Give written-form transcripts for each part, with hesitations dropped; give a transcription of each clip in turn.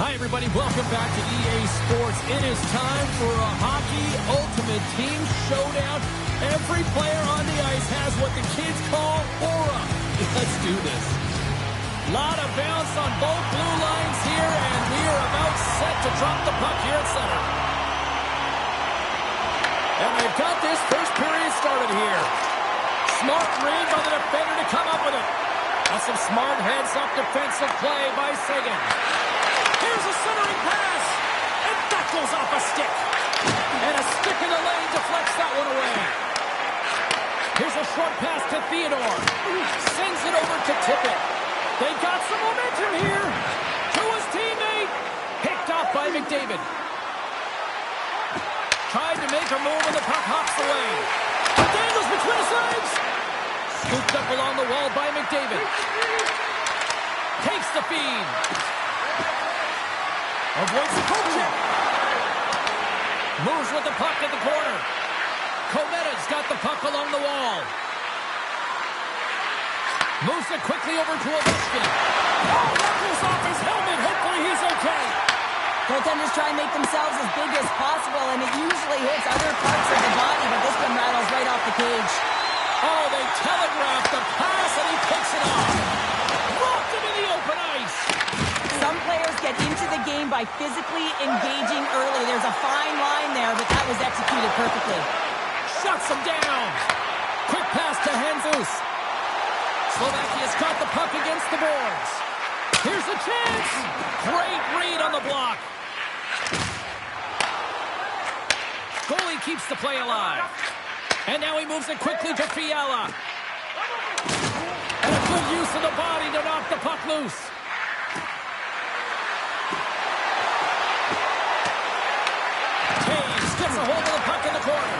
Hi, everybody. Welcome back to EA Sports. It is time for a Hockey Ultimate Team Showdown. Every player on the ice has what the kids call aura. Let's do this. Lot of bounce on both blue lines here, and we are about set to drop the puck here at center. And they've got this first period started here. Smart read by the defender to come up with it. That's some smart heads-up defensive play by Seguin. Here's a centering pass, and that goes off a stick. And a stick in the lane deflects that one away. Here's a short pass to Theodore. Sends it over to Tippett. They got some momentum here. To his teammate. Picked off by McDavid. Tried to make a move, and the puck hops away. Dangles between his legs. Scooped up along the wall by McDavid. Takes the feed. Avoids the poke check. Moves with the puck at the corner. Kometta's got the puck along the wall. Moves it quickly over to Ovechkin. Oh, that goes off his helmet. Hopefully he's okay. Goaltenders try and make themselves as big as possible, and it usually hits other parts of the body, but this one rattles right off the cage. Oh, they telegraphed the pass, and he picks it off. Rocked him in the open ice. Some players get into the game by physically engaging early. There's a fine line there, but that was executed perfectly. Shuts him down. Quick pass to Jesus. Slovakia's got the puck against the boards. Here's a chance. Great read on the block. Goalie keeps the play alive. And now he moves it quickly to Fiala. And a good use of the body to knock the puck loose. Hayes gets a hold of the puck in the corner.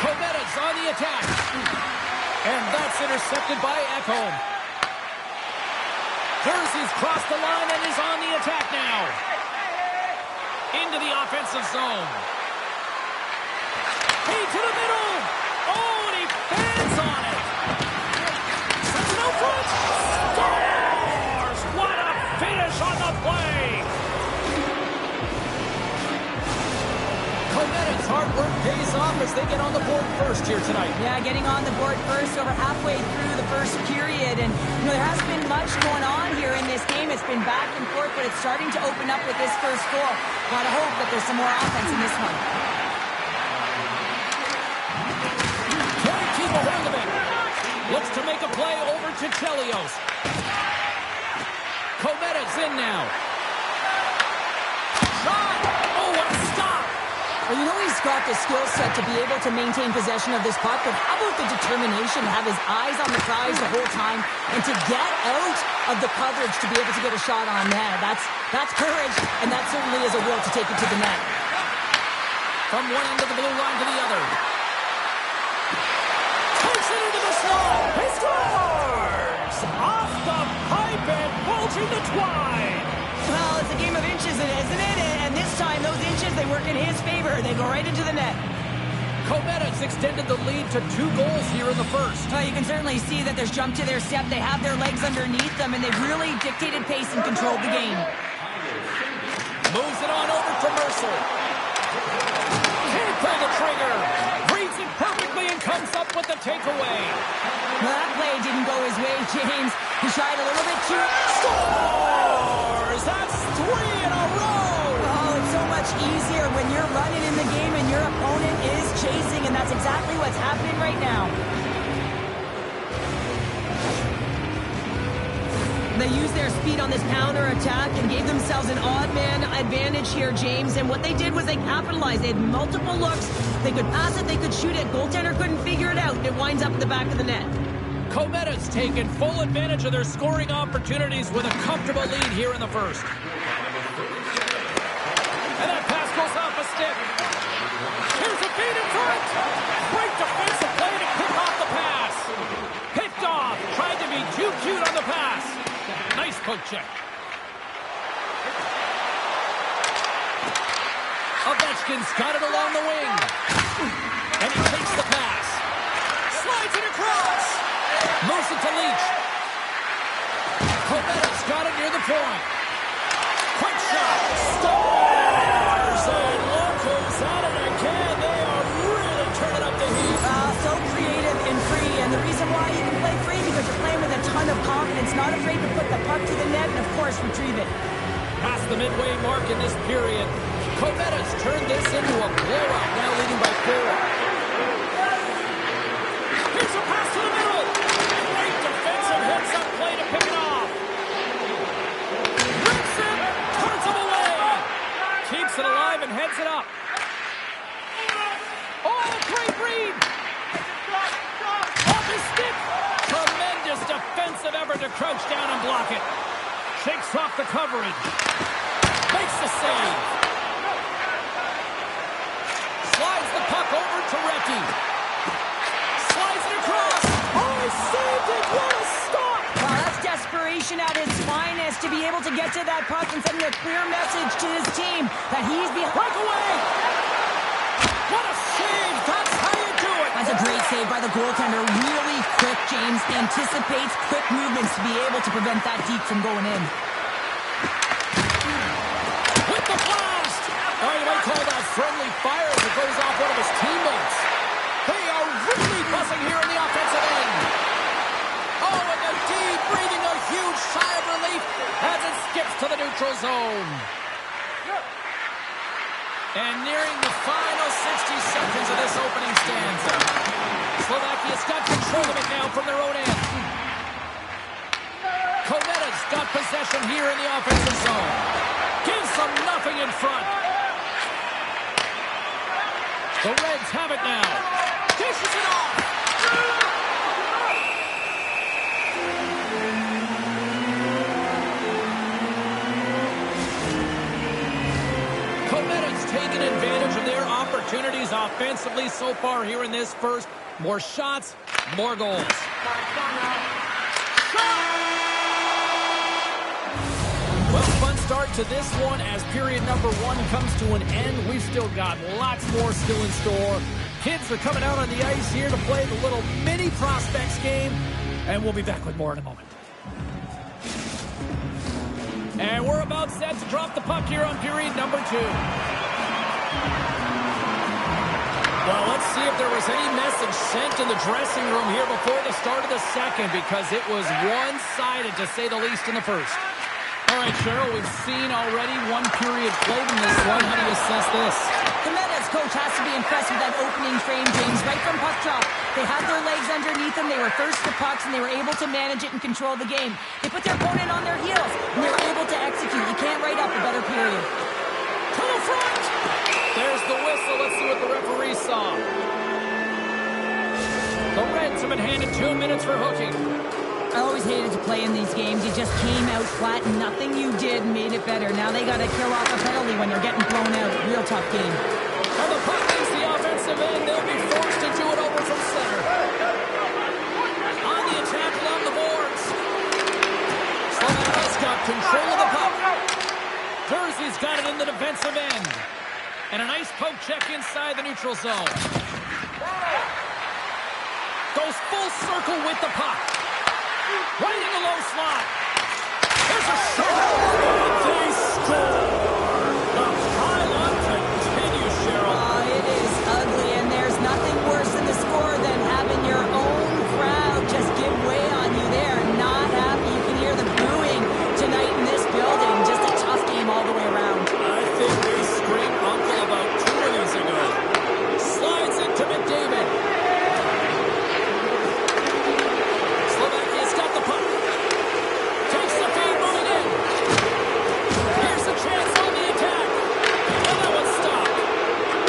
Kometta's on the attack. And that's intercepted by Ekholm. Jersey's crossed the line and is on the attack now. Into the offensive zone. Hey, to the middle. Oh, and he fans on it. Sends it out front. Scores! What a finish on the play. Kometta's hard work pays off as they get on the board first here tonight. Yeah, getting on the board first over halfway through the first period. And, there hasn't been much going on here in this game. It's been back and forth, but it's starting to open up with this first goal. Gotta hope that there's some more offense in this one. Can't keep a hold of it. Looks to make a play over to Chelios. Kometta's in now. Shot! Oh, what a stop! Well, he's got the skill set to be able to maintain possession of this puck, but how about the determination to have his eyes on the prize the whole time and to get out of the coverage to be able to get a shot on net? That's courage, and that certainly is a will to take it to the net. From one end of the blue line to the other. Takes it into the slot. He scores! Off the pipe and bulging the twine. Well, it's a game of inches, isn't it? And this time, those inches, they work in his favor. They go right into the net. Kometta's extended the lead to 2 goals here in the first. Well, you can certainly see that there's jump to their step. They have their legs underneath them, and they've really dictated pace and controlled the game. Moves it on over to Mercer. Can't pull the trigger. Reads it perfectly and comes up with the takeaway. Well, that play didn't go his way, James. He tried a little bit too... Scores! That's 3 in a row! Oh, it's so much easier when you're running in the game and your opponent is chasing, and that's exactly what's happening right now. They used their speed on this counter attack and gave themselves an odd man advantage here, James. And what they did was they capitalized. They had multiple looks. They could pass it, they could shoot it. Goaltender couldn't figure it out. It winds up in the back of the net. Kometta's taken full advantage of their scoring opportunities with a comfortable lead here in the first. And that pass goes off a stick. Here's a feed in front. Great defensive play to pick off the pass. Picked off. Tried to be too cute on the pass. Nice poke check. Ovechkin's got it along the wing. And he takes the pass. Slides it across. Moves it to Leach. Kometta's got it near the point. Quick just retrieve it. Past the midway mark in this period. Cometta's turned this into a blowout, now leading by 4. Here's a pass to the middle. Great defensive hits-up play to pick it off. Rips it, turns him away. Keeps it alive and heads it up. Oh, great read. Off his stick. Tremendous defensive effort to crouch down and block it. Shakes off the coverage. Makes the save. Slides the puck over to Recchi. Slides it across. Oh, he saved it. What a stop. Wow, that's desperation at its finest to be able to get to that puck and send a clear message to his team that he's behind. Breakaway. What a save. That's how you do it. That's a great save by the goaltender. Really quick, James. Anticipates quick movements to be able to prevent that deep from going in. With the blast. Oh, you might call that friendly fire as it goes off one of his teammates. They are really buzzing here in the offensive end. Oh, and the D breathing a huge sigh of relief as it skips to the neutral zone. And nearing the final 60 seconds of this opening stanza. Slovakia's got control of it now from their own end. Cometta's got possession here in the offensive zone. Gives them nothing in front. The Reds have it now. Dishes it off. Cometta's taken advantage of their opportunities offensively so far here in this first. More shots, more goals. Well, fun start to this one as period number 1 comes to an end. We've still got lots more still in store. Kids are coming out on the ice here to play the little mini prospects game, and we'll be back with more in a moment. And we're about set to drop the puck here on period number 2. Well, let's see if there was any message sent in the dressing room here before the start of the second, because it was one-sided, to say the least, in the first. All right, Cheryl, we've seen already one period played in this one. How do you assess this? Cometta's coach has to be impressed with that opening frame, James, right from puck drop. They had their legs underneath them, they were first to pucks, and they were able to manage it and control the game. They put their opponent on their heels, and they were able to execute. You can't write up a better period. To the front! There's the whistle. Let's see what the referee saw. The Reds have been handed 2 minutes for hooking. I always hated to play in these games. You just came out flat, and nothing you did made it better. Now they got to kill off a penalty when they're getting blown out. Real tough game. And the puck leaves the offensive end. They'll be forced to do it over from center. On the attack along the boards. Slovakia's got control of the puck. Jersey's got it in the defensive end. And a nice poke check inside the neutral zone. Goes full circle with the puck. Right in the low slot. There's a shot. They score. The pile-on continues, Cheryl. It is ugly, and there's nothing worse in the score than having your own crowd just give way on you there. Not happy. You can hear the booing tonight in this building. Just a tough game all the way around. I think they screamed uncle about 2 innings ago. Slides into McDavid. Slovakia's got the puck. Takes the feed, moving in. Here's a chance on the attack. And that one's stopped.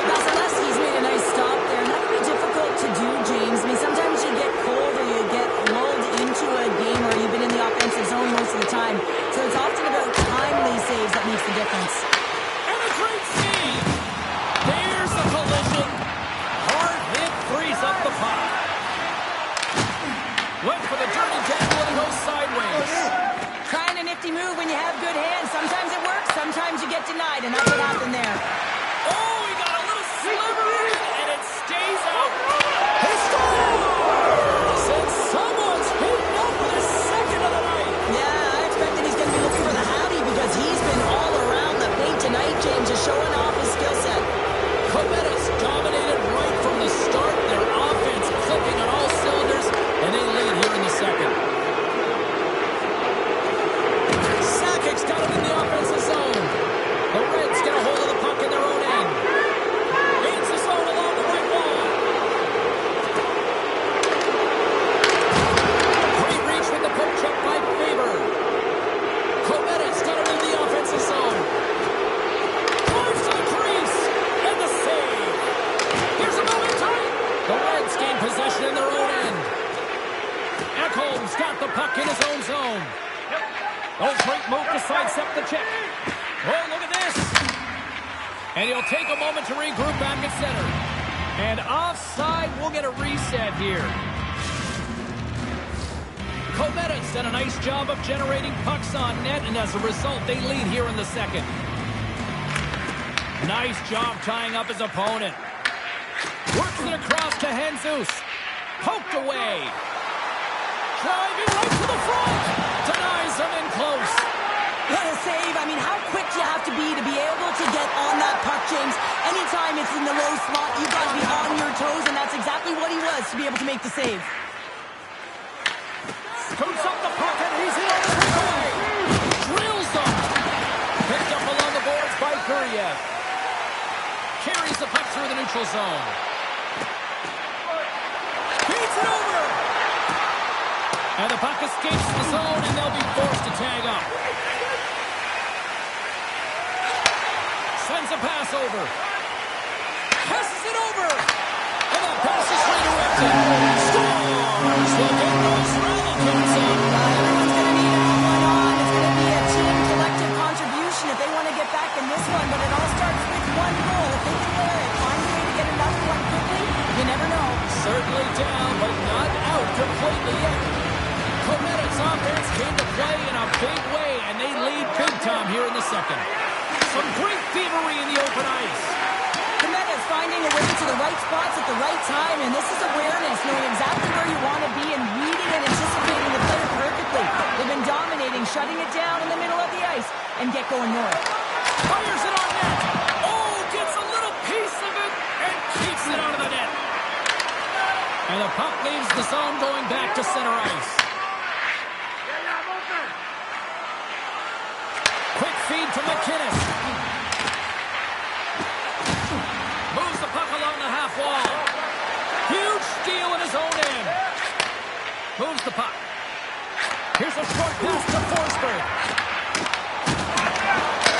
Vasilevsky's made a nice stop there. Not very difficult to do, James. I mean, sometimes you get cold or you get lulled into a game or you've been in the offensive zone most of the time. So it's often about timely saves that makes the difference. And a great save. There's the collision. Hard hit frees up the puck. Went for the dirty tackle and he goes sideways. Trying a nifty move when you have good hands. Sometimes it works, sometimes you get denied, and that's what happened there. Oh, he got a little sliver and it stays out. He scores! And someone's hitting up for the second of the night. Yeah, I expected he's going to be looking for the howdy because he's been all around the paint tonight, James, just showing off his skill set. Cometta's dominated right from the start. Their offense clicking on all cylinders, and they lead here in the second. Sakic's He's got the puck in his own zone. Oh, great move to sidestep the check. Oh, look at this. And he'll take a moment to regroup back at center. And offside, we'll get a reset here. Kometa's done a nice job of generating pucks on net, and as a result, they lead here in the second. Nice job tying up his opponent. Works it across to Jesus. Poked away. Driving right to the front. Denies him in close. What a save. I mean, how quick do you have to be able to get on that puck, James? Anytime it's in the low slot, you've got to be on your toes, and that's exactly what he was to be able to make the save. Scoots up the puck, and he's in on the takeaway. Drills them. Picked up along the boards by Guriev. Carries the puck through the neutral zone. Feeds it over. And the puck escapes the zone, and they'll be forced to tag up. Sends a pass over. Passes it over. And that pass is redirected. Scores! Look at those rally comes in. Everyone's going to need to have one on. It's going to be a team collective contribution if they want to get back in this one. But it all starts with one goal. If they can wear it, find a way to get another one quickly, you never know. Certainly down, but not out completely yet. Kometa's offense came to play in a big way, and they lead big time here in the second. Some great thievery in the open ice. Kometa's finding a way to the right spots at the right time, and this is awareness, knowing exactly where you want to be and reading and anticipating the play perfectly. They've been dominating, shutting it down in the middle of the ice, and get going north. Fires it on net. Oh, gets a little piece of it and keeps it out of the net. And the puck leaves the zone going back to center ice. Quick feed to McKinnon. Moves the puck along the half wall. Huge steal in his own end. Moves the puck. Here's a short pass to Forsberg.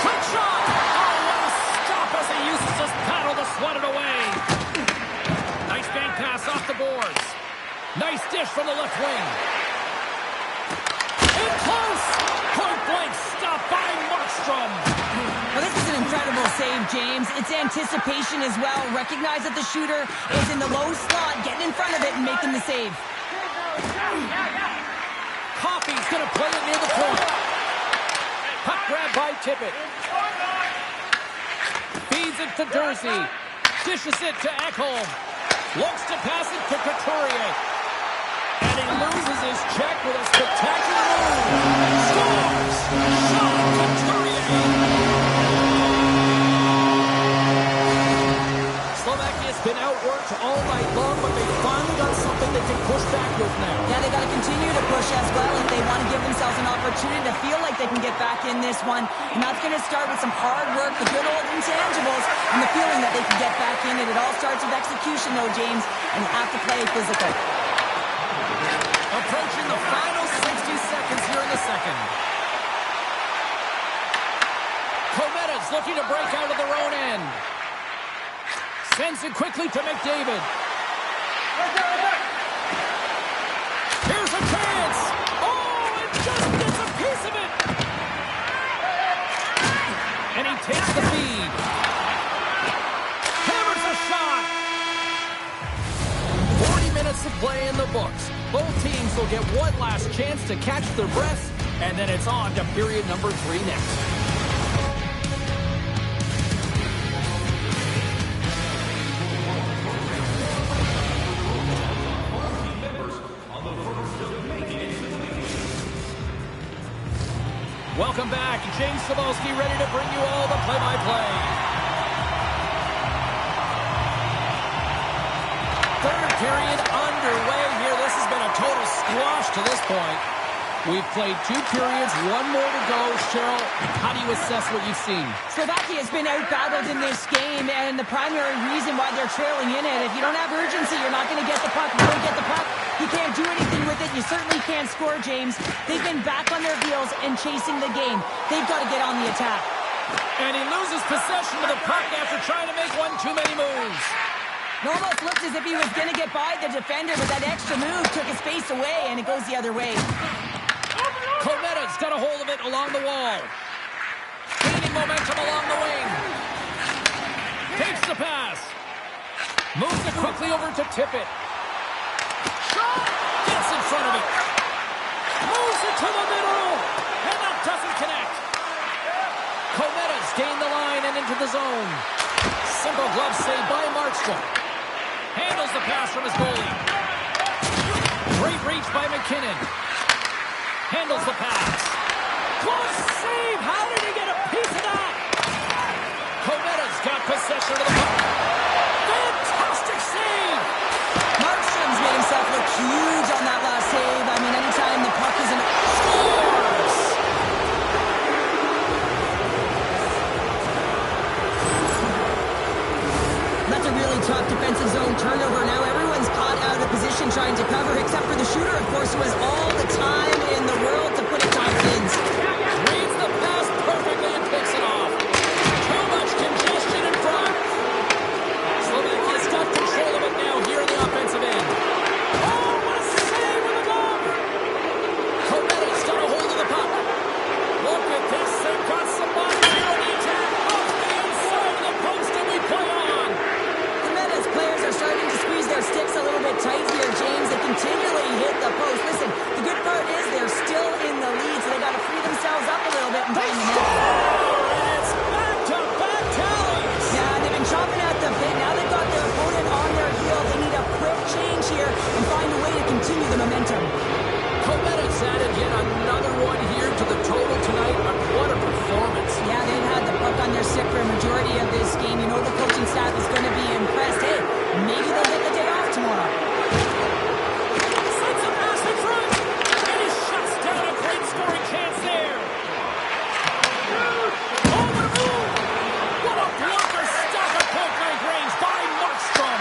Quick shot. Oh, what a stop as he uses his paddle to swat it away. Nice bank pass off the boards. Nice dish from the left wing. In close. Point blank stop by Markstrom. Well, this is an incredible save, James. It's anticipation as well. Recognize that the shooter is in the low slot, getting in front of it and making the save. Coffey's going to play it near the point. Puck grab by Tippett. Feeds it to Dursey. Dishes it to Ekholm. Looks to pass it to Couturier. And he loses his check with a spectacular move. Scores! Sean Couturier. Slovakia's been outworked all night long, but they finally got something they can push back with now. Yeah, they got to continue to push as well if they want to give themselves an opportunity to feel like they can get back in this one. And that's going to start with some hard work, the good old intangibles, and the feeling that they can get back in it. It all starts with execution, though, James, and you have to play physical. Approaching the final 60 seconds here in the second. Kometa's looking to break out of their own end. Sends it quickly to McDavid. Here's a chance. Oh, it just gets a piece of it. And he takes the feed. Hammers a shot. 40 minutes of play in the books. Both teams will get one last chance to catch their breaths, and then it's on to period number 3 next. Welcome back. James Cybulski ready to bring you all the play-by-play. Third period underway here. This has been a total squash to this point. We've played 2 periods, 1 more to go. Cheryl, how do you assess what you've seen? Slovakia has been out-battled in this game, and the primary reason why they're trailing in it, if you don't have urgency, you're not going to get the puck. You don't get the puck, you can't do anything with it. You certainly can't score, James. They've been back on their heels and chasing the game. They've got to get on the attack. And he loses possession of the puck after trying to make one too many moves. It almost looked as if he was going to get by the defender, but that extra move took his face away, and it goes the other way. Cometta's got a hold of it along the wall. Gaining momentum along the wing. Takes the pass. Moves it quickly over to Tippett. Gets in front of it. Moves it to the middle. And that doesn't connect. Cometta's gained the line and into the zone. Simple glove save by Markstrom. Handles the pass from his goalie. Great reach by McKinnon. Handles the pass. Close save. How did he get a piece of that? Cometta's got possession of the puck. Fantastic save. Markstrom's made himself look huge on that last save. I mean, anytime the puck is in... Scores! That's a really tough defensive zone turnover. Now everyone's caught out of position trying to cover, except for the shooter, of course, who has all the time in the world to put it to ends. Reads the pass perfectly and picks it off. Too much congestion in front. Slovakia's got control of it now here in the offensive end. Oh, what a save with a glove! Cometta's got a hold of the puck. Look at this. They've got some bodies here on the attack. Off the inside of the post, and we play on. Cometta's players are starting to squeeze their sticks a little bit tight here, James. They continually hit the post. Listen, the good part is they're still in the lead, so they got to free themselves up a little bit and find the net. And it's back-to-back tallies. Yeah, they've been chopping at the bit. Now they've got their opponent on their heel. They need a quick change here and find a way to continue the momentum. Cometta's added yet another one here to the total tonight. What a performance. Yeah, they've had the puck on their stick for a majority of this game. You know the coaching staff is going to be impressed. Hey, maybe they'll get the day off tomorrow. Sends a pass in front. And he shuts down a great scoring chance there. Oh, what a move. What a blocker stop at point-blank range by Markstrom.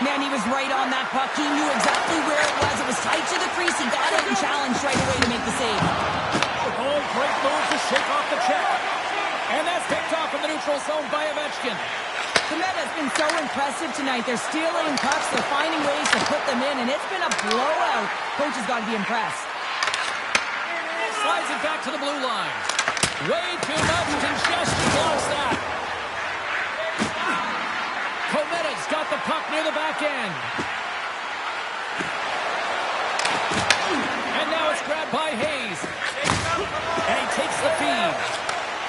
Man, he was right on that puck. He knew exactly where it was. It was tight to the crease. He got it and challenged right away to make the save. Oh, great move to shake off the check. And that's picked off in the neutral zone by Ovechkin. Cometta's been so impressive tonight. They're stealing pucks. They're finding ways to put them in, and it's been a blowout. Coach has got to be impressed. Slides it back to the blue line. Way too much congestion blocks that. Cometta's got the puck near the back end. And now it's grabbed by Hayes. And he takes the feed.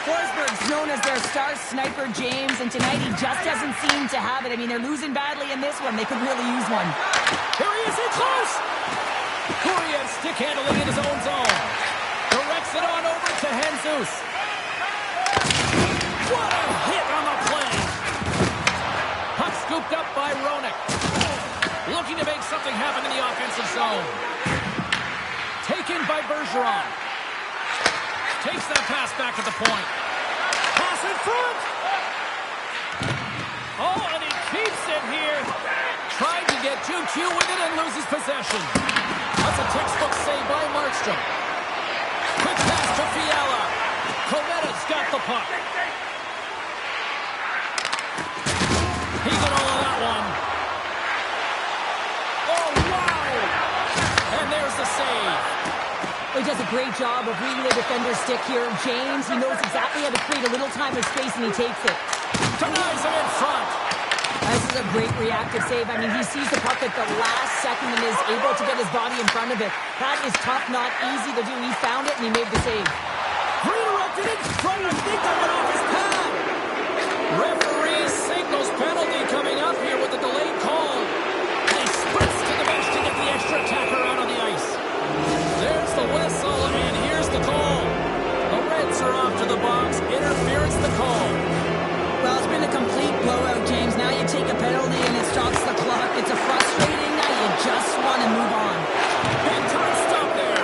Forsberg's known as their star sniper, James, and tonight he just doesn't seem to have it. I mean, they're losing badly in this one. They could really use one. Here he is in close. Kuriev stick handling in his own zone. Directs it on over to Jesus. What a hit on the play. Puck scooped up by Roenick. Looking to make something happen in the offensive zone. Taken by Bergeron. Takes that pass back at the point. Pass in front. Oh, and he keeps it here. Trying to get too cute with it and loses possession. That's a textbook save by Markstrom. Quick pass to Fiala. Cometta's got the puck. He got all of that one. Oh, wow. And there's the save. He does a great job of reading the defender's stick here. James, he knows exactly how to create a little time and space, and he takes it. Denies him in front. This is a great reactive save. I mean, he sees the puck at the last second and is able to get his body in front of it. That is tough, not easy to do. He found it, and he made the save. Redirected in front. I think that went off his pad. Referee signals penalty coming up here with the delayed call. And he sprints to the bench to get the extra attacker out on the ice. There's the whistle, and here's the call. The Reds are off to the box. Interference the call. Well, it's been a complete blowout, James. Now you take a penalty, and it stops the clock. It's a frustrating night. You just want to move on. Big time stop there.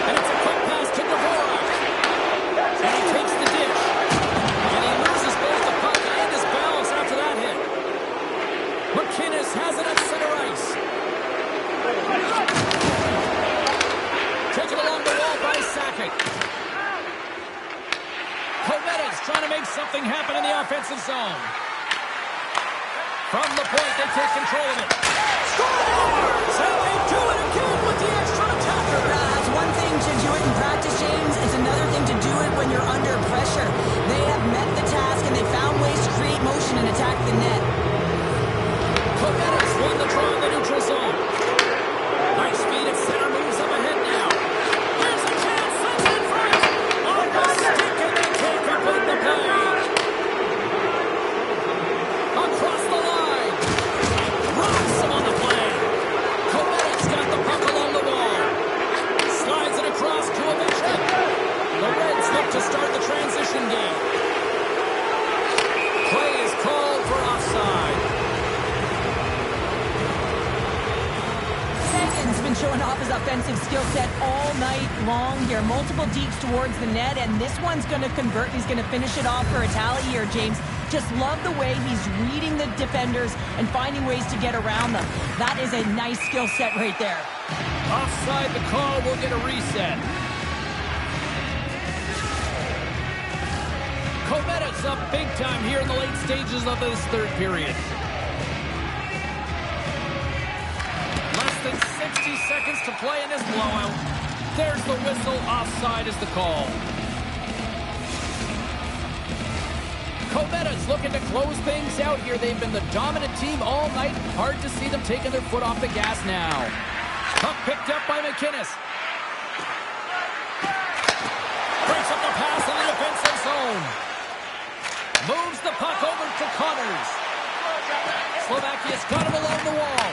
And it's a quick pass to Dvorak. And he takes the dish. And he loses both the puck and his balance after that hit. McInnes has it at center ice. Taken along the wall by Sakic. Cometta's trying to make something happen in the offensive zone. From the point, they offensive skill set all night long here. Multiple deeps towards the net, and this one's going to convert. He's going to finish it off for a tally here, James. Just love the way he's reading the defenders and finding ways to get around them. That is a nice skill set right there. Offside the call. We'll get a reset. Kometa's up big time here in the late stages of this third period. Less than 60 seconds to play in this blowout. There's the whistle. Offside is the call. Kometa's looking to close things out here. They've been the dominant team all night. Hard to see them taking their foot off the gas now. Puck picked up by McInnes. Breaks up the pass in the defensive zone. Moves the puck over to Connors. Slovakia's got him along the wall.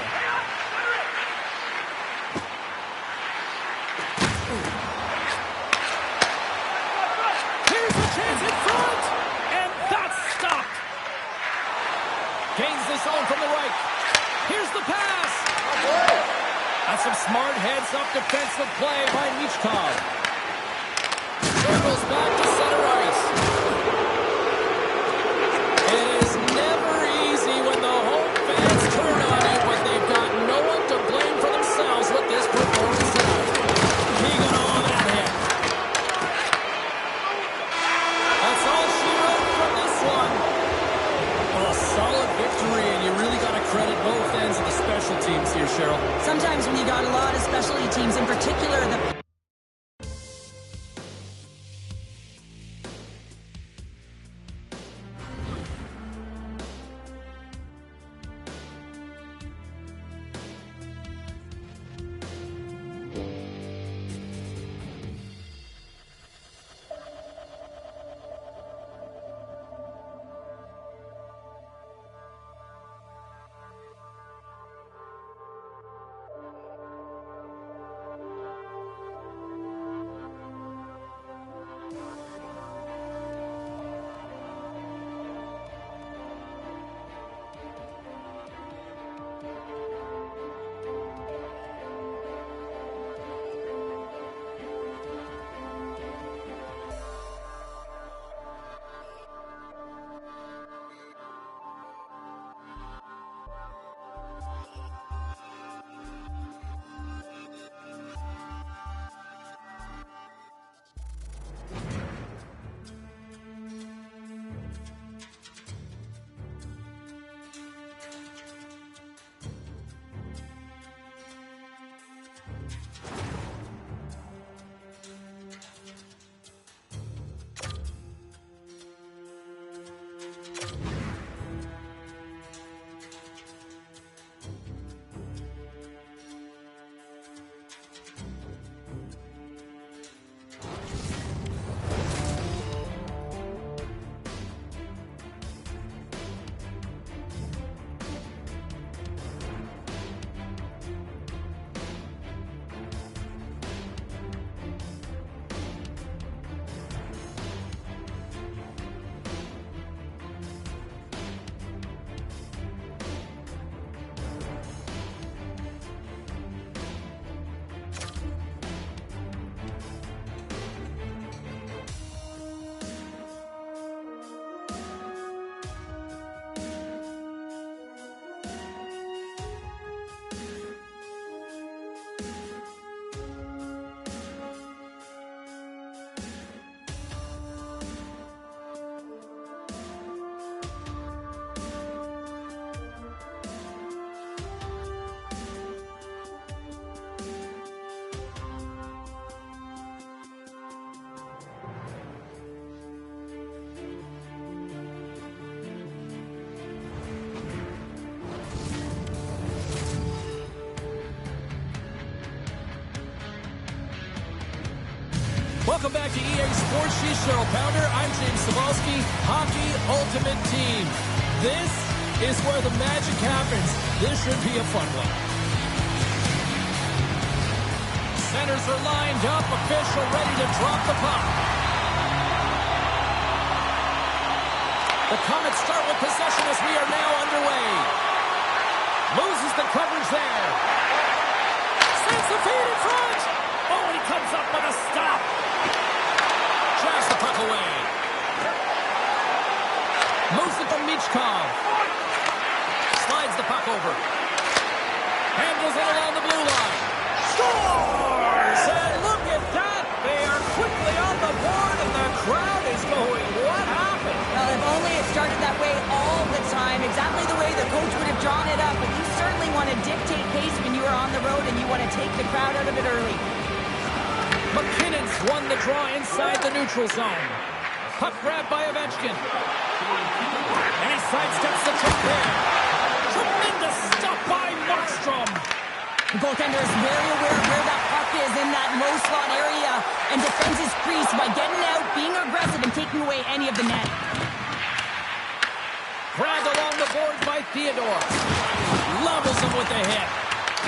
Here's a chance in front. And that's stopped. Gains the zone from the right. Here's the pass. That's some smart heads-up defensive play by Michkov. Circles back to center ice. It is never easy when the home fans turn on you, but they've got no one to blame for themselves with this performance tonight. Keegan on that hit. That's all she wrote from this one. Well, a solid victory, and you really got to credit both ends of the special teams here, Cheryl. Sometimes when you got a lot of specialty teams, in particular the Welcome back to EA Sports. She's Cheryl Pounder. I'm James Cebulski. Hockey Ultimate Team. This is where the magic happens. This should be a fun one. Centers are lined up. Official ready to drop the puck. The Comets start with possession as we are now underway. Loses the coverage there. Sends the feed in front. comes up with a stop. Jacks the puck away. Moves it to Michkov. Slides the puck over. Handles it along the blue line. Scores! And look at that. They are quickly on the board, and the crowd is going, what happened? Well, if only it started that way all the time, exactly the way the coach would have drawn it up. But you certainly want to dictate pace when you are on the road, and you want to take the crowd out of it early. McKinnon's won the draw inside the neutral zone. Puck grabbed by Ovechkin. And he sidesteps the check there. Tremendous stop by Markstrom. The goaltender is very aware of where that puck is in that low slot area and defends his crease by getting out, being aggressive, and taking away any of the net. Grabbed along the boards by Theodore. Levels him with a hit.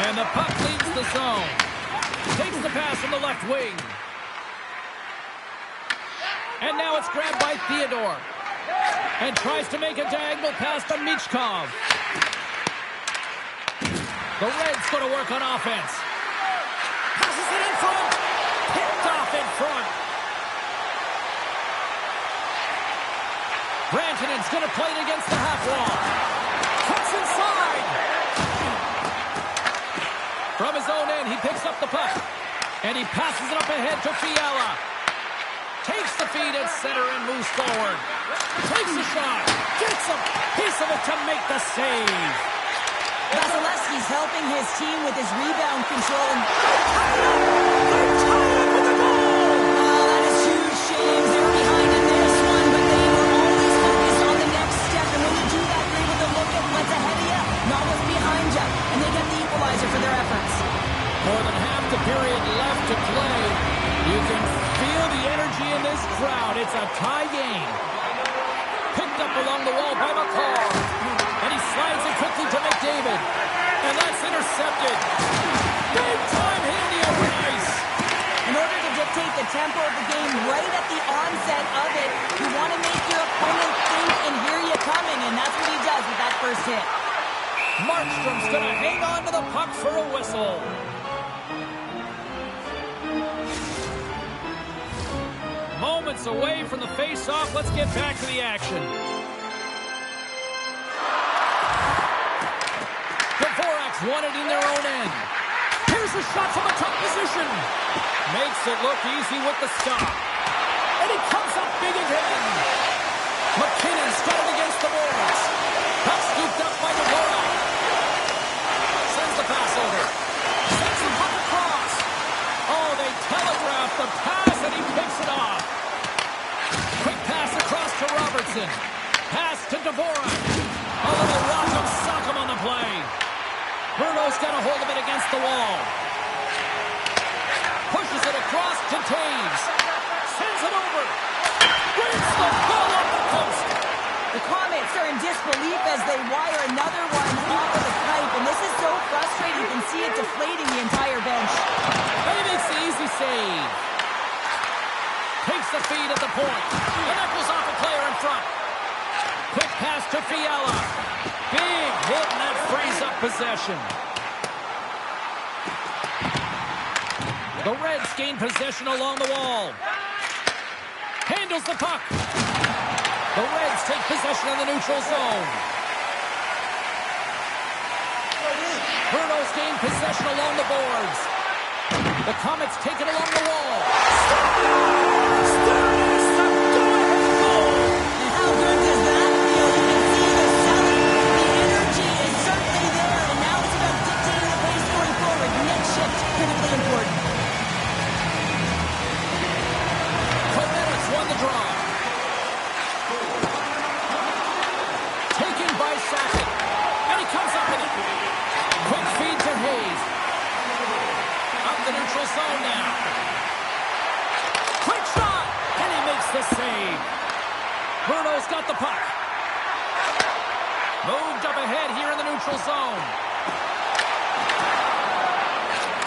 And the puck leaves the zone. Takes the pass from the left wing. And now it's grabbed by Theodore. And tries to make a diagonal pass to Michkov. The Reds going to work on offense. Passes it in front. Picked off in front. Rantanen's going to play it against the half wall. Cuts inside. From his own end, he picks up the puck. And he passes it up ahead to Fiala. Takes the feed at center and moves forward. Takes a shot. Gets a piece of it to make the save. Vasilevsky's helping his team with his rebound control. And They're tied with the goal. oh, that is huge shame. They were behind in this one, but they were always focused on the next step. And when you do that, you're able to look at what's ahead of you, not what's behind you. And they get the equalizer for their efforts. More than half the period left to play. You can feel the energy in this crowd. It's a tie game. Picked up along the wall by McCall. And he slides it quickly to McDavid. And that's intercepted. Big time handy over ice. In order to dictate the tempo of the game right at the onset of it, you want to make your opponent think and hear you coming, and that's what he does with that first hit. Markstrom's going to hang on to the puck for a whistle. Moments away from the face-off. Let's get back to the action. Dvorak's won it in their own end. Here's a shot from a tough position. Makes it look easy with the stop. And he comes up big again. McKinnon's got it against the boards. Puck scooped up by Dvorak. Sends the pass over. Sends the puck across. Oh, they telegraph the pass, and he picks it off. Quick pass across to Robertson. Pass to Dvorak. A little rock-em sock-em on the play. Bruno's got a hold of it against the wall. Pushes it across to Taves. Sends it over. Brings the ball up the post. The Comets are in disbelief as they wire another one off of the pipe, and this is so frustrating. You can see it deflating the entire bench. And he makes the easy save. Takes the feed at the point. And knuckles off a player in front. Quick pass to Fiala. Big hit, and that frees up possession. The Reds gain possession along the wall. Handles the puck. The Reds take possession of the neutral zone. Bruno's gained possession along the boards. The Comets take it along the wall. Stars! There is the go-ahead goal! And how good does that feel? You can see the selling. The energy is certainly there, and now it's about dictating the pace going forward. Next shift, critically important. Komenets won the draw. Taken by Sakic. And he comes up with it. Quick feed to Hayes. Up the neutral zone now. Quick shot! And he makes the save. Bruno's got the puck. Moved up ahead here in the neutral zone.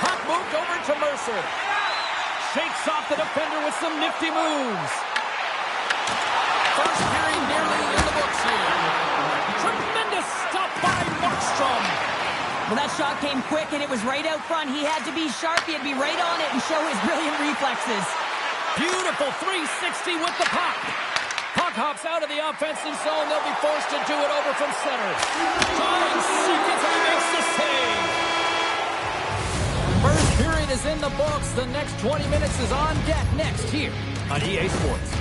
Puck moved over to Mercer. Shakes off the defender with some nifty moves. First period nearly in the books here. Tremendous stop by Markstrom. Well, that shot came quick, and it was right out front. He had to be sharp. He had to be right on it and show his brilliant reflexes. Beautiful 360 with the puck. Puck hops out of the offensive zone. They'll be forced to do it over from center. Trying seconds, and he makes the save. First period is in the books. The next 20 minutes is on deck next here on EA Sports.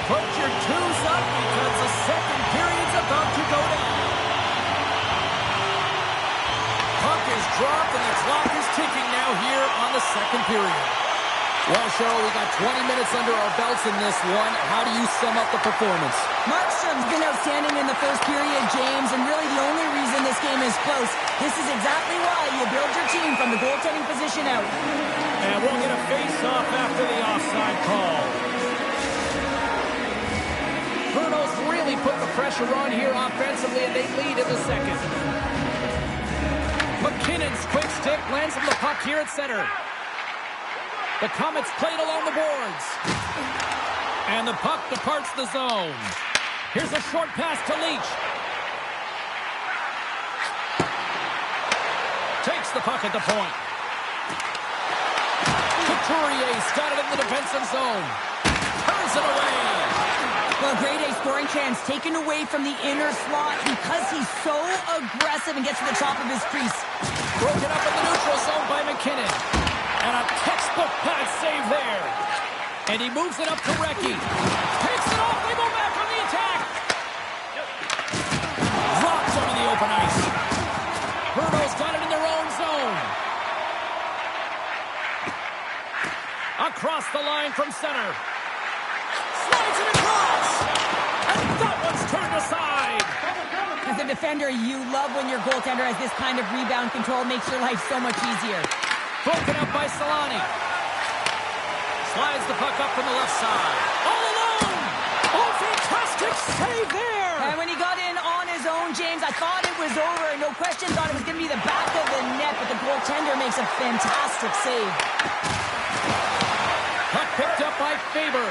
Put your twos up because the second period's about to go down. Puck is dropped and the clock is ticking now here on the second period. Well, Cheryl, we got 20 minutes under our belts in this one. How do you sum up the performance? Markstrom's been outstanding in the first period, James, and really the only reason this game is close. This is exactly why you build your team from the goaltending position out. And we'll get a face-off after the offside call. Bruno's really put the pressure on here offensively, and they lead in the second. McKinnon's quick stick lands on the puck here at center. The Comets played along the boards. And the puck departs the zone. Here's a short pass to Leach. Takes the puck at the point. Couturier's got it in the defensive zone. Turns it away. Well, grade A scoring chance taken away from the inner slot because he's so aggressive and gets to the top of his crease. Broken up in the neutral zone by McKinnon. And a textbook pass save there. And he moves it up to Recchi. Takes it off. They go back on the attack. Drops over the open ice. Bruno's got it in their own zone. Across the line from center. Slides it across. And that one's turned aside. As a defender, you love when your goaltender has this kind of rebound control. Makes your life so much easier. Broken up by Solani. Slides the puck up from the left side. All alone! Oh, fantastic save there! And when he got in on his own, James, I thought it was over. No question, thought it was going to be the back of the net, but the goaltender makes a fantastic save. Puck picked up by Faber.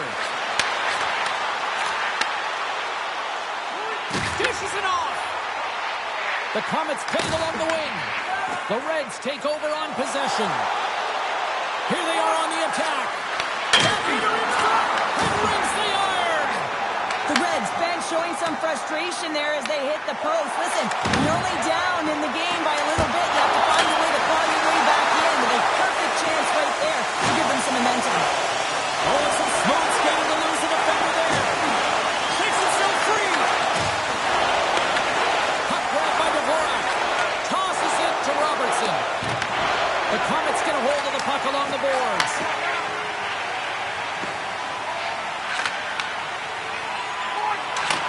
Dishes it off! The Comets played along the wing. The Reds take over on possession. Here they are on the attack. Peter in front and rings the iron. The Reds bench showing some frustration there as they hit the post. Listen, you're only down in the game by a little bit. You have to find a way to claw your way back in. With a perfect chance right there to give them some momentum. Oh, it's some smooth skating to lose a defender there. Takes himself free. Puck grabbed by Dvorak. Tosses it to Robertson. The Comets get a hold of the puck along the boards.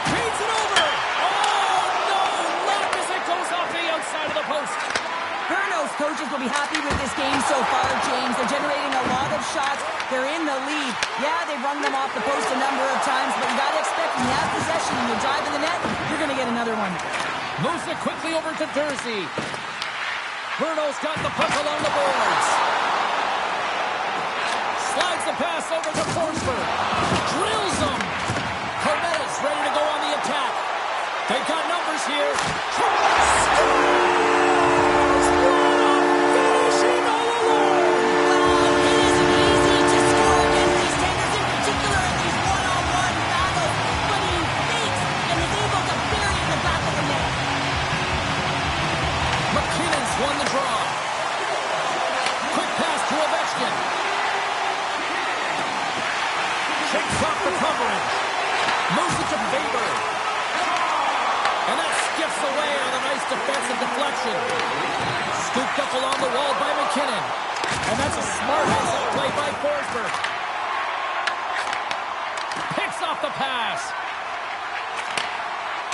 Feeds it over. Oh, no. Not as it goes off the outside of the post. Bruno's coaches will be happy with this game so far, James. They're generating a lot of shots. They're in the lead. Yeah, they've run them off the post a number of times, but you got to expect when you have possession and you're driving the net, you're going to get another one. Moves it quickly over to Durzi. Bruno's got the puck along the boards. Slides the pass over to Forsberg. Drills him. Cornetta's ready to go on the attack. They've got numbers here. Scores! Finishing all alone. Wow, it isn't easy to score against these tenders, in particular in these one-on-one battles, but he fakes and is able to bury in the back of the net. McKinnon's won the draw. Quick pass to Ovechkin. Shakes off the coverage. Moves it to Faber. And that skips away on a nice defensive deflection. Scooped up along the wall by McKinnon. And that's a smart heads-up play by Forsberg. Picks off the pass.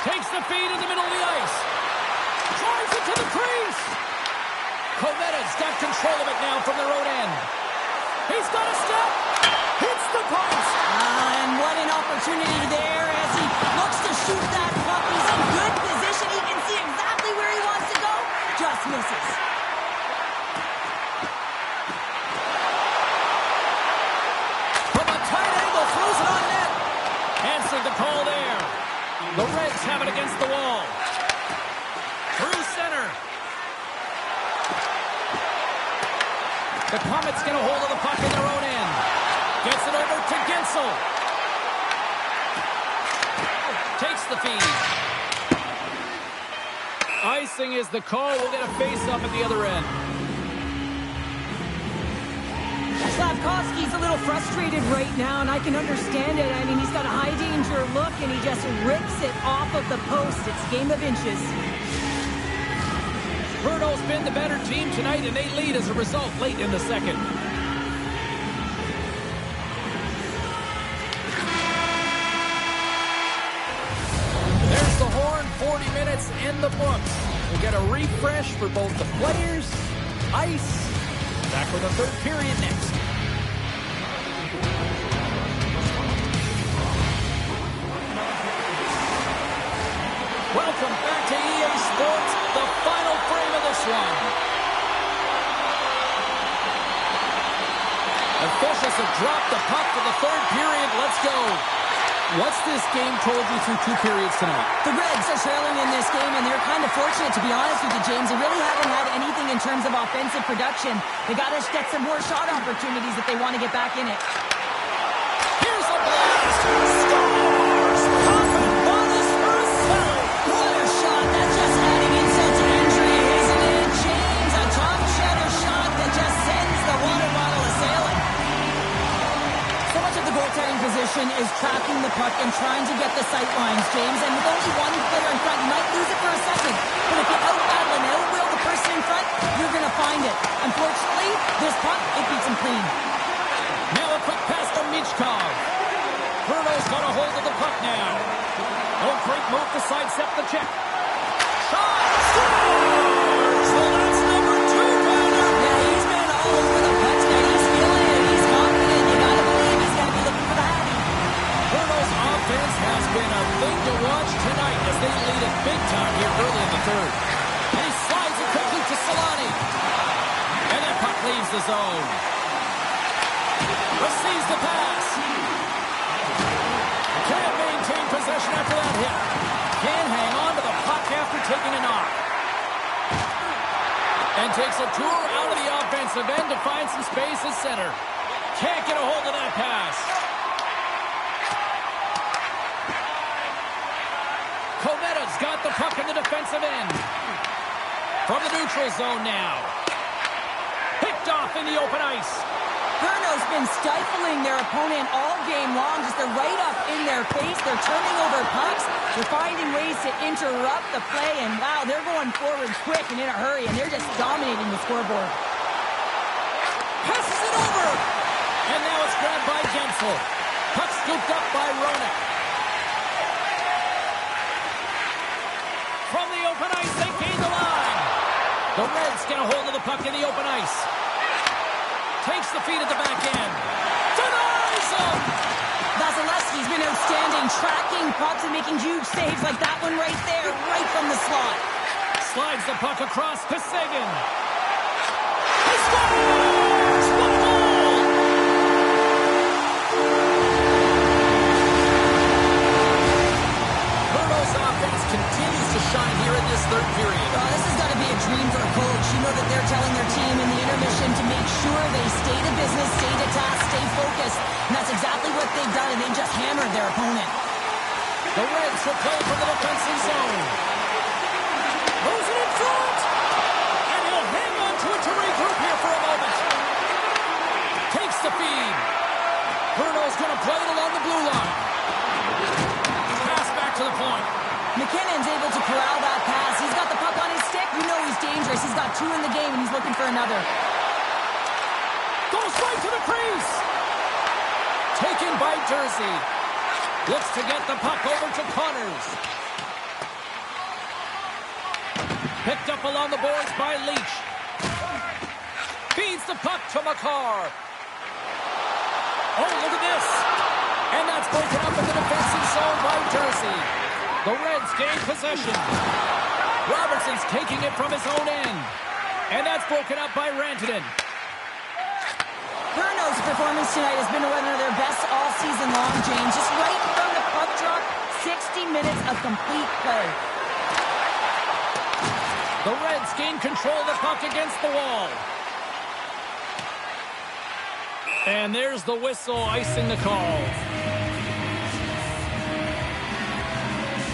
Takes the feed in the middle of the ice. Drives it to the crease. Cornetta's got control of it now from their own end. He's got a step. Hits the post. opportunity there as he looks to shoot that puck. He's in good position. He can see exactly where he wants to go. Just misses. From a tight angle, throws it on net. Answered the call there. The Reds have it against the wall. Through center. The Comets get a hold of the puck in their own end. Gets it over to Gensel. Takes the feed. Icing is the call. We'll get a face-up at the other end. Slafkovsky's a little frustrated right now, and I can understand it. I mean, he's got a high-danger look, and he just rips it off of the post. It's a game of inches. Bruno's been the better team tonight, and they lead as a result late in the second. There's the horn, 40 minutes in the books. We'll get a refresh for both the players, ice. Back for the third period next. Welcome back to EA Sports, the final frame of this one. Officials have dropped the puck for the third period. Let's go. What's this game told you through 2 periods tonight? The Reds are trailing in this game, and they're kind of fortunate, to be honest with you, James. They really haven't had anything in terms of offensive production. They got to get some more shot opportunities if they want to get back in it. Here's a blast. Scores! Confident bonus for a center. What a shot. That's just adding insult to injury, isn't it, James? A Tom Cheddar shot that just sends the water bottle a-sailing. So much of the goaltending position is tracking the puck and trying to get the sight lines, James. And with only one player in front, you might lose it for a second. But if you out-battle and out-will the person in front, you're going to find it. Unfortunately, this puck, it beats him clean. Now a quick pass from Michkov. Bruno's got a hold of the puck now. Oh, great move to sidestep the check. Shot! Scores! Well, that's number 2, Banner. Yeah, he's been all over the puck tonight. He's feeling it. He's confident. You got to believe he's going to be looking for the hattie. Bruno's offense has been a thing to watch tonight as they lead it big time here early in the third. And he slides it quickly to Solani. And that puck leaves the zone. Receives the pass. Can't maintain possession after that hit. Can't hang on to the puck after taking a knock. And takes a tour out of the offensive end to find some space at center. Can't get a hold of that pass. Konetta's got the puck in the defensive end. From the neutral zone now. Picked off in the open ice. Bruno's been stifling their opponent all game long. Just they're right up in their face. They're turning over pucks. They're finding ways to interrupt the play. And wow, they're going forward quick and in a hurry. And they're just dominating the scoreboard. Passes it over. And now it's grabbed by Gensel. Puck scooped up by Roenick. From the open ice, they gain the line. The Reds get a hold of the puck in the open ice. Takes the feed at the back end. Denies him! Vasilevsky's been outstanding, tracking pucks and making huge saves like that one right there, right from the slot. Slides the puck across to Seguin. He scores! What a goal! Bruno's offense continues to shine here in this third period. This has got to be a dream for a coach. You know that they're telling their team in the intermission to make sure they stay to business, stay to task, stay focused. And that's exactly what they've done, and they just hammered their opponent. The Reds will play from the defensive zone. Moves it in front. And he'll hang on to it to regroup here for a moment. Takes the feed. Bruno's going to play it along the blue line. Pass back to the point. McKinnon's able to corral that pass. He's got the puck on his stick. You know he's dangerous. He's got 2 in the game, and he's looking for another. Goes right to the crease. Taken by Jersey. Looks to get the puck over to Connors. Picked up along the boards by Leach. Feeds the puck to Makar. Oh, look at this. And that's broken up in the defensive zone by Jersey. The Reds gain possession. Robertson's taking it from his own end. And that's broken up by Rantanen. Bruno's performance tonight has been one of their best all season long, James. Just right from the puck drop, 60 minutes of complete play. The Reds gain control of the puck against the wall. And there's the whistle icing the call.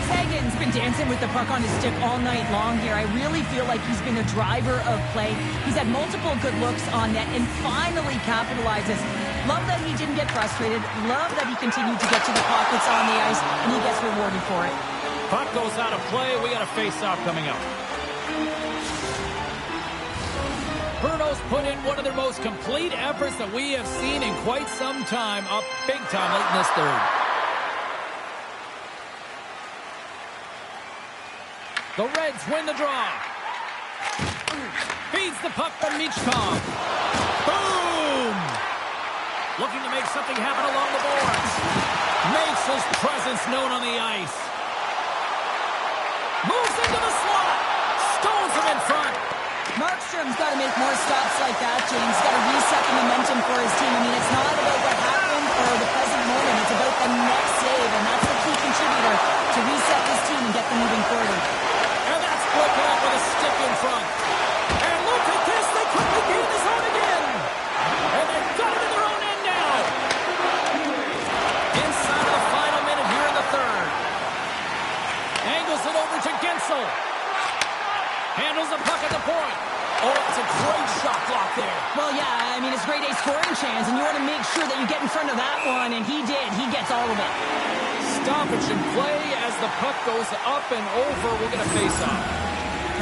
Sagan's been dancing with the puck on his stick all night long here. I really feel like he's been a driver of play. He's had multiple good looks on net and finally capitalizes. Love that he didn't get frustrated. Love that he continued to get to the pockets on the ice, and he gets rewarded for it. Puck goes out of play. We got a face-off coming up. Bruno's put in one of their most complete efforts that we have seen in quite some time. Up big time late in this third. The Reds win the draw. Feeds the puck from Michkov. Boom! Looking to make something happen along the boards. Makes his presence known on the ice. Moves into the slot. Stones him in front. Markstrom's got to make more stops like that, James. Got to reset the momentum for his team. I mean, it's not about what happened or the present moment. It's about the next save, and that's the key contributor to reset this team and get them moving forward. And that's broken up with a stick in front. And look at this. They quickly gain the zone again. And they've got it in their own end now. Inside of the final minute here in the third. Angles it over to Gensel. Handles the puck at the point. Oh, it's a great shot block there. Well, yeah, I mean, it's grade A scoring chance, and you want to make sure that you get in front of that one, and he did. He gets all of it. Stoppage in play as the puck goes up and over. We'll get a face-off.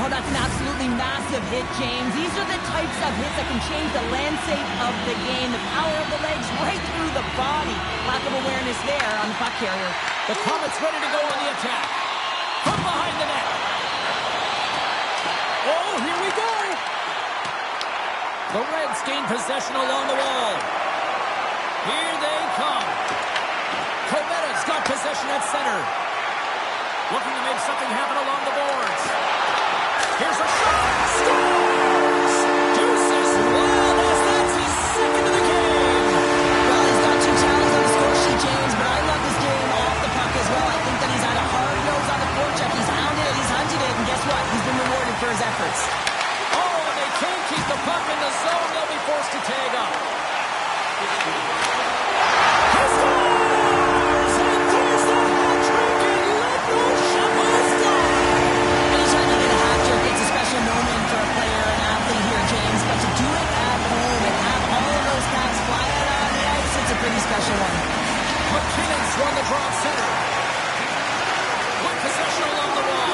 Oh, that's an absolutely massive hit, James. These are the types of hits that can change the landscape of the game. The power of the legs right through the body. Lack of awareness there on the puck carrier. The Comets ready to go on the attack. From behind the net. Oh, here we go. The Reds gain possession along the wall. Here they come. Kovetta's got possession at center. Looking to make something happen along the boards. Here's a shot. Scores! Deuces Wildness. That's his second of the game. Well, he's got 2 talents on the score sheet, James, but I love his game off the puck as well. I think that he's had a hard nose on the forecheck. He's hounded it. He's hunted it. And guess what? He's been rewarded for his efforts. Oh, and they can't keep the puck in the zone. They'll be forced to tag up. He scores! And there's the hat trick, and let no shot fly. Anytime you get a hat trick, it's a special moment for a player or an athlete here, James. But to do it at home and have all of those caps fly out on the ice, it's a pretty special one. McKinnon's won the draw center. With possession along the wall.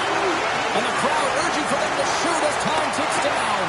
And the crowd urging for them to shoot as time ticks down.